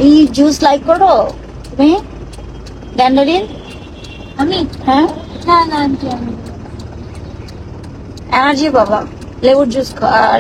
এই juice like করো তুমি? ড্যান্ডারিন? আমি হ্যাঁ, না না আন্টি আমি এনার্জি বাবা, লেবুর জুস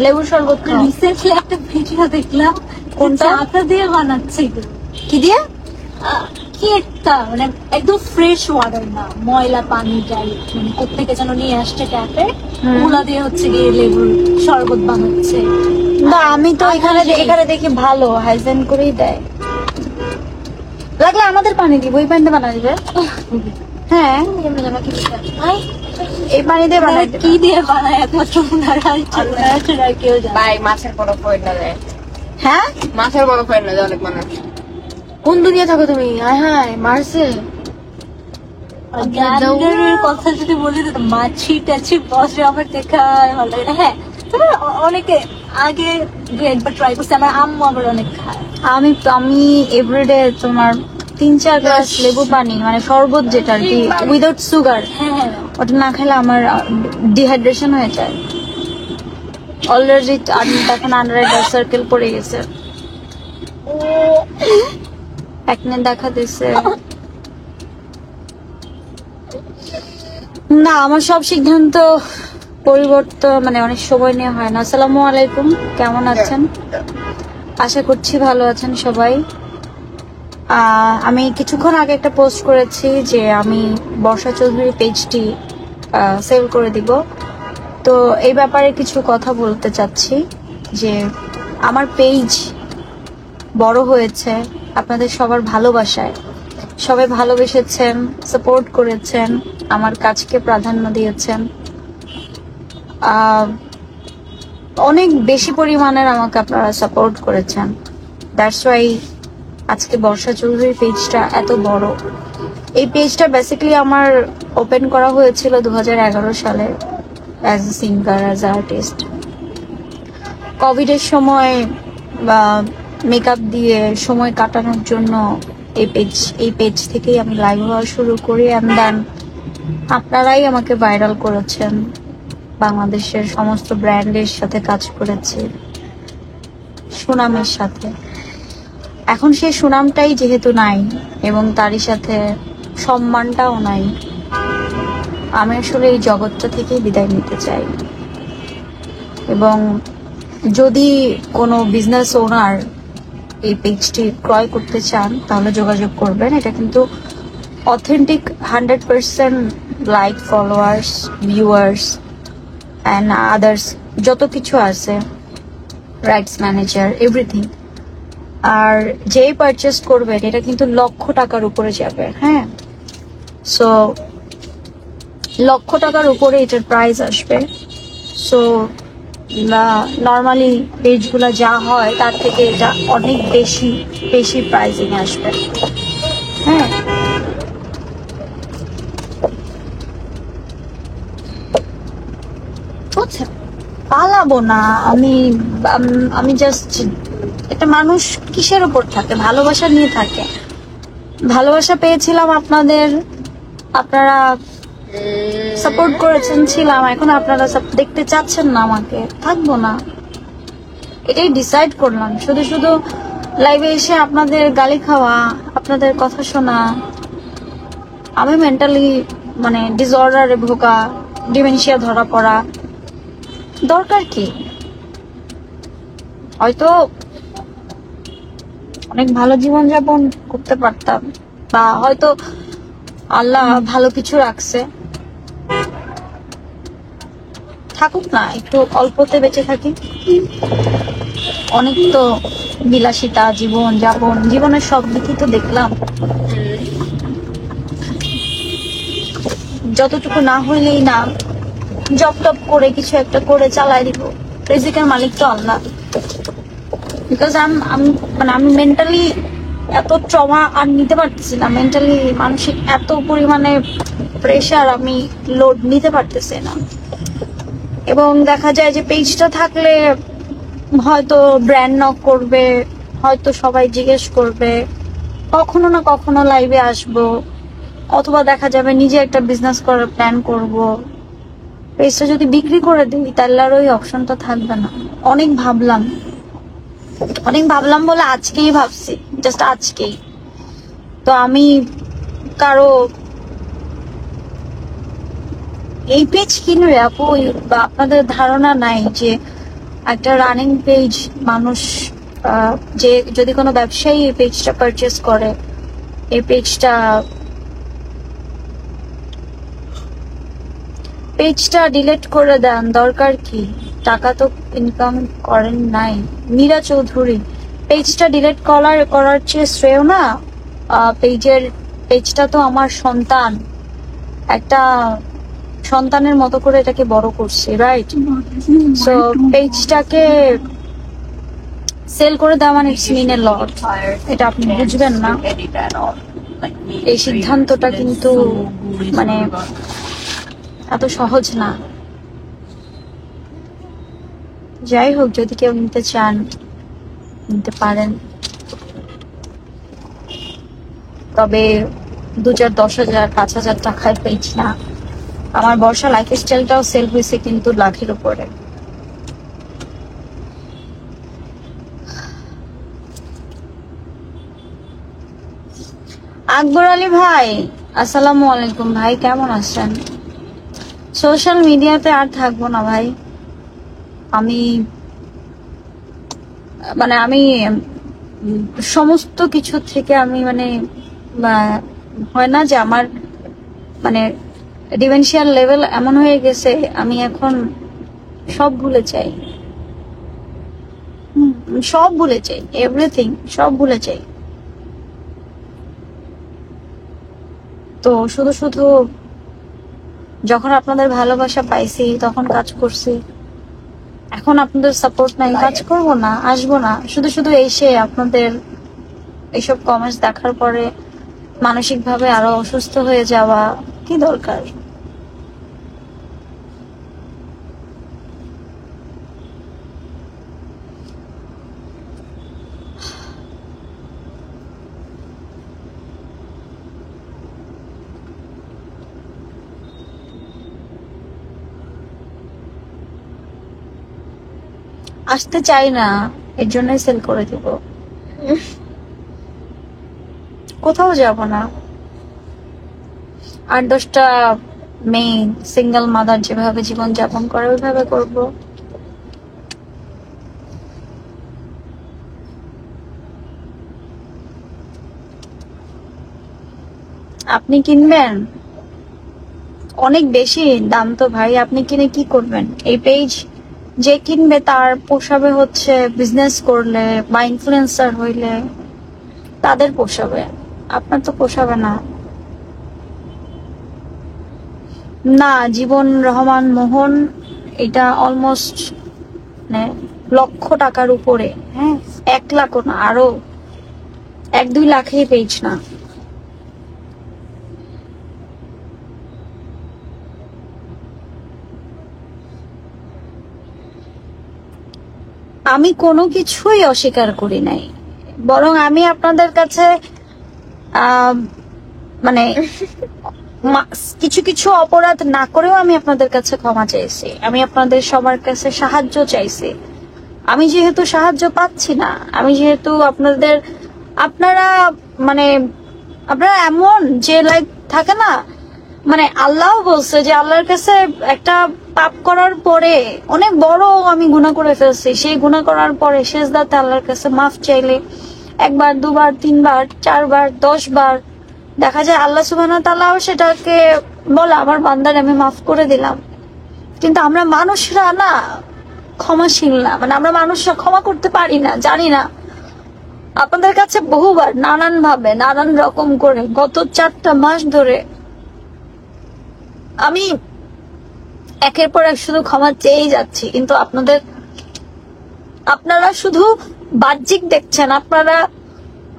লেবুর শরবত খাও। রিসেন্টলি একটা ভিডিও দেখলাম কোনটা? আটা দিয়ে বানাচ্ছে এগুলো। কি দিয়ে? কি একটা মানে একদম ফ্রেশ ওয়াটার না, ময়লা পানি যাই মানে কোথেকে যেন নিয়ে আসছে ট্যাপে, ওগুলা দিয়ে হচ্ছে গিয়ে লেবুর শরবত বানাচ্ছে। না, আমি তো এখানে দেখি ভালো হাইজেন করেই দেয়। লাগলে আমাদের পানি দিব, ওই পানিতে বানা দিবে। হ্যাঁ, এই পানি দিয়ে বানাই কি দিয়ে বানায় একমাত্র ওনারা আর কেউ জানে। ভাই মাছের বরফ হয় না রে, হ্যাঁ, মাছের বরফ হয় না যে অনেক মানুষ। কোন দুনিয়া থাকো তুমি? হায় হায়, মারছে। গ্যান্ডারের কথা যদি বলি তো মাছি টাছি বসে আমার দেখা ভালো লাগে না। হ্যাঁ, তবে অনেকে আগে দু একবার ট্রাই করছে, আমার আম্মু আবার অনেক খায়। আমি এভরিডে তোমার 3-4 গ্লাস লেবু পানি, মানে শরবত যেটা আর কি, উইদাউট সুগার, হ্যাঁ ওটা না খেলে আমার ডিহাইড্রেশন হয়ে যায়। অলরেডি এখন আন্ডার ডার্ক সার্কেল পড়ে গেছে, একনে দেখা দিছে। না, আমার সব সিদ্ধান্ত পরিবর্তন মানে অনেক সময় নিয়ে হয় না। আসসালামু আলাইকুম, কেমন আছেন? আশা করছি ভালো আছেন সবাই। আমি কিছুক্ষণ আগে একটা পোস্ট করেছি যে আমি বর্ষা চৌধুরী পেজটি সেল করে দিব। তো এই ব্যাপারে কিছু কথা বলতে চাচ্ছি যে আমার পেজ বড় হয়েছে আপনাদের সবার ভালোবাসায়। সবাই ভালোবেসেছেন, সাপোর্ট করেছেন, আমার কাজকে প্রাধান্য দিয়েছেন, অনেক বেশি পরিমাণের আমাকে আপনারা সাপোর্ট করেছেন। দ্যাটস ওয়াই আজকে বর্ষা চৌধুরী পেজটা এত বড়। এই পেজটা বেসিক্যালি আমার ওপেন করা হয়েছিল 2011 সালে as a singer, as a artist. কোভিডের সময় মেকআপ দিয়ে সময় কাটানোর জন্য এই পেজ থেকেই আমি লাইভ হওয়া শুরু করি। অ্যান্ড দেন আপনারাই আমাকে ভাইরাল করেছেন, বাংলাদেশের সমস্ত ব্র্যান্ডের সাথে কাজ করেছি, সুনামের সাথে। এখন সেই সুনামটাই যেহেতু নাই এবং তারই সাথে সম্মানটাও নাই, আমি আসলে এই জগৎটা থেকেই বিদায় নিতে চাই। এবং যদি কোনো বিজনেস ওনার এই পেজটি ক্রয় করতে চান তাহলে যোগাযোগ করবেন। এটা কিন্তু authentic 100% like, followers, viewers and others যত কিছু আছে, রাইটস ম্যানেজার, এভরিথিং। আর যেই পারচেস করবেন এটা কিন্তু লক্ষ টাকার উপরে যাবে। হ্যাঁ, সো লক্ষ টাকার উপরে এটার প্রাইস আসবে। সো নর্মালি পেজগুলো যা হয় তার থেকে এটা অনেক বেশি বেশি প্রাইসিং আসবে। হ্যাঁ, পালাবো না আমি। আমি জাস্ট একটা মানুষ কিসের উপর থাকে? ভালোবাসা নিয়ে থাকে। ভালোবাসা পেয়েছিলাম আপনাদের, আপনারা সাপোর্ট করেছেন, ছিলাম। এখন আপনারা দেখতে চাচ্ছেন না আমাকে, থাকবো না। এটাই ডিসাইড করলাম। শুধু শুধু লাইভে এসে আপনাদের গালি খাওয়া, আপনাদের কথা শোনা, আমি মেন্টালি মানে ডিসঅর্ডারে ভোগা, ডিমেনশিয়া ধরা পড়া, দরকার কি? হয়তো অনেক ভালো জীবনযাপন করতে পারতাম, বা হয়তো আল্লাহ ভালো কিছু রাখছে, থাকুক না, একটু অল্পতে বেঁচে থাকি। অনেক তো বিলাসিতা জীবন যাপন, জীবনের সব দিকই তো দেখলাম। যতটুকু না হইলেই না, জব টপ করে কিছু একটা করে চালাই দিব। রিজিকের মালিক তো আল্লাহ। বিকজ আমি মেন্টালি এত ট্রমা আর নিতে পারতেছি না। মেন্টালি মানসিক এত পরিমাণে প্রেশার আমি লোড নিতে পারতেছি না। এবং দেখা যায় যে পেজটা থাকলে হয়তো ব্র্যান্ড নক করবে, হয়তো সবাই জিজ্ঞেস করবে, কখনো না কখনো লাইভে আসবো, অথবা দেখা যাবে নিজে একটা বিজনেস করার প্ল্যান করব। পেজটা যদি বিক্রি করে দিই তাহলে আর ওই অপশনটা থাকবে না। অনেক ভাবলাম বলে আজকেই ভাবছি জাস্ট আজকেই। তো আমি কারো এই পেজ কিনবে আপু, বা আপনাদের ধারণা নাই যে একটা রানিং পেজ মানুষ যে যদি কোনো ব্যবসায়ী এই পেজটা পারচেস করে, এই পেজটা ডিলিট করে দেন, দরকার কি? টাকা তো ইনকাম করেন নাই। মীরা চৌধুরী, পেজটা ডিলিট করার চেয়ে শ্রেয় না। পেজটা তো আমার সন্তান, একটা সন্তানের মতো করে এটাকে বড় করছি, রাইট? সো পেজটাকে সেল করে দেওয়া মানে ইটস মিন এ লট। এটা আপনি বুঝবেন না। এই সিদ্ধান্তটা কিন্তু মানে এত সহজ না। যাই হোক, যদি কেউ নিতে চান নিতে পারেন, তবে 2000, 10,000, 5,000 টাকায় পেজ না। আমার বর্ষা লাইফস্টাইলটাও সেল হয়েছে কিন্তু লাখের উপরে। আকবর আলী ভাই, আসসালামু আলাইকুম ভাই, কেমন আছেন? সোশ্যাল মিডিয়াতে আর থাকবো না ভাই। আমি সমস্ত কিছু থেকে আমি হয় না যে আমার ডিমেনশিয়াল লেভেল এমন হয়ে গেছে, আমি এখন সব ভুলে যাই। সব ভুলে যাই, এভরিথিং সব ভুলে যাই। তো শুধু শুধু যখন আপনাদের ভালোবাসা পাইছি তখন কাজ করছি, এখন আপনাদের সাপোর্ট নাই, কাজ করব না, আসবো না। শুধু শুধু এসে আপনাদের এইসব কমেন্টস দেখার পরে মানসিক ভাবে আরো অসুস্থ হয়ে যাওয়া কি দরকার? আসতে চাই না, এর জন্যই সেল করে দিব। কোথাও যাব না। 8-10টা মেয়ে সিঙ্গেল মাদার যেভাবে জীবন যাপন করে ওইভাবে করব। আপনি কিনবেন? অনেক বেশি দাম তো ভাই, আপনি কিনে কি করবেন? এই পেজ যে কিনবে তার পোষাবে হচ্ছে বিজনেস করলে বা ইনফ্লুয়েন্সার হইলে, তাদের পোষাবে, আপনার তো পোষাবে না। না, জীবন রহমান মোহন এটা অলমোস্ট লক্ষ টাকার উপরে। হ্যাঁ, 1 লাখও না, আরো 1-2 লাখেই পেজ না। আমি কোনো কিছুই অস্বীকার করি নাই, বরং আমি আপনাদের কাছে মানে কিছু কিছু অপরাধ না করেও আমি আপনাদের কাছে ক্ষমা চাইছি, আমি আপনাদের সবার কাছে সাহায্য চাইছি। আমি যেহেতু সাহায্য পাচ্ছি না, আমি যেহেতু আপনারা এমন যে থাকে না, আল্লাহ বলছে যে আল্লাহর কাছে একটা পাপ করার পরে অনেক বড় আমি গুনাহ করে ফেলছি, সেই গুনাহ করার পরে সেজদাতে আল্লাহর কাছে মাফ চাইলে 1 বার 2 বার 3 বার 4 বার 10 বার দেখা যায় আল্লাহ সুবহানাহু ওয়া তাআলা সেটাকে বলে আমার বান্দার আমি মাফ করে দিলাম। কিন্তু আমরা মানুষরা না ক্ষমাশীল না, আমরা মানুষরা ক্ষমা করতে পারি না, জানি না। আপনাদের কাছে বহুবার নানান ভাবে নানান রকম করে গত 4টা মাস ধরে আমি একের পর এক শুধু ক্ষমা চেয়েই যাচ্ছি, কিন্তু আপনারা শুধু বাহ্যিক দেখছেন, আপনারা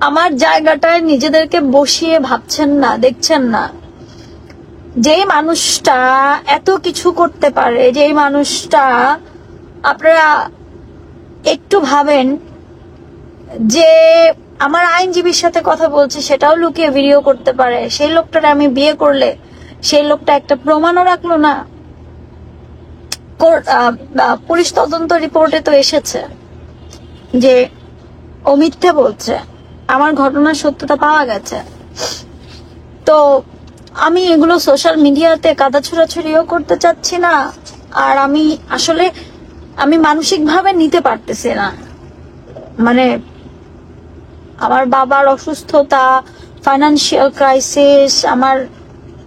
আমার জায়গাটায় নিজেদেরকে বসিয়ে ভাবছেন না, দেখছেন না। যে মানুষটা এত কিছু করতে পারে, যে মানুষটা আপনারা একটু ভাবেন যে আমার আইনজীবীর সাথে কথা বলছি সেটাও লুকিয়ে ভিডিও করতে পারে, সেই লোকটারে আমি বিয়ে করলে সেই লোকটা একটা প্রমাণও রাখলো না। পুলিশ তদন্ত রিপোর্টে তো এসেছে যে ও মিথ্যে বলছে, আমার ঘটনার সত্যতা পাওয়া গেছে। তো আমি এগুলো সোশ্যাল মিডিয়াতে কাদা ছোড়াছড়িও করতে চাচ্ছি না, আর আমি আসলে আমি মানসিকভাবে নিতে পারতেছি না। মানে আমার বাবার অসুস্থতা, ফাইনান্সিয়াল ক্রাইসিস, আমার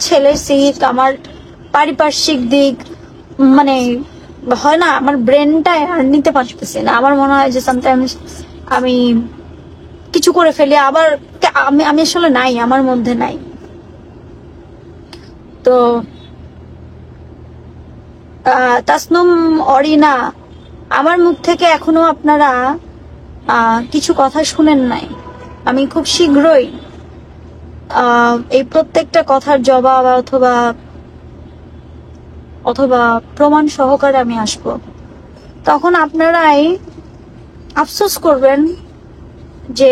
ছেলের সিক, আমার পারিপার্শ্বিক দিক, মানে হয় না, আমার ব্রেনটা আর নিতে পারতেছি না। আমার মনে হয় যে সামটাইমস আমি কিছু করে ফেলি, আবার আমি আসলে নাই, আমার মধ্যে নাই। তো তাসনুম, অরিনা, আমার মুখ থেকে এখনো আপনারা কিছু কথা শুনেন নাই। আমি খুব শীঘ্রই এই প্রত্যেকটা কথার জবাব অথবা প্রমাণ সহকারে আমি আসব। তখন আপনারাই আফসোস করবেন যে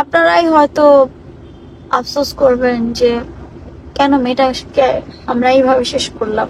আপনারাই হয়তো আফসোস করবেন যে কেন মেয়েটাকে আমরা এইভাবে শেষ করলাম।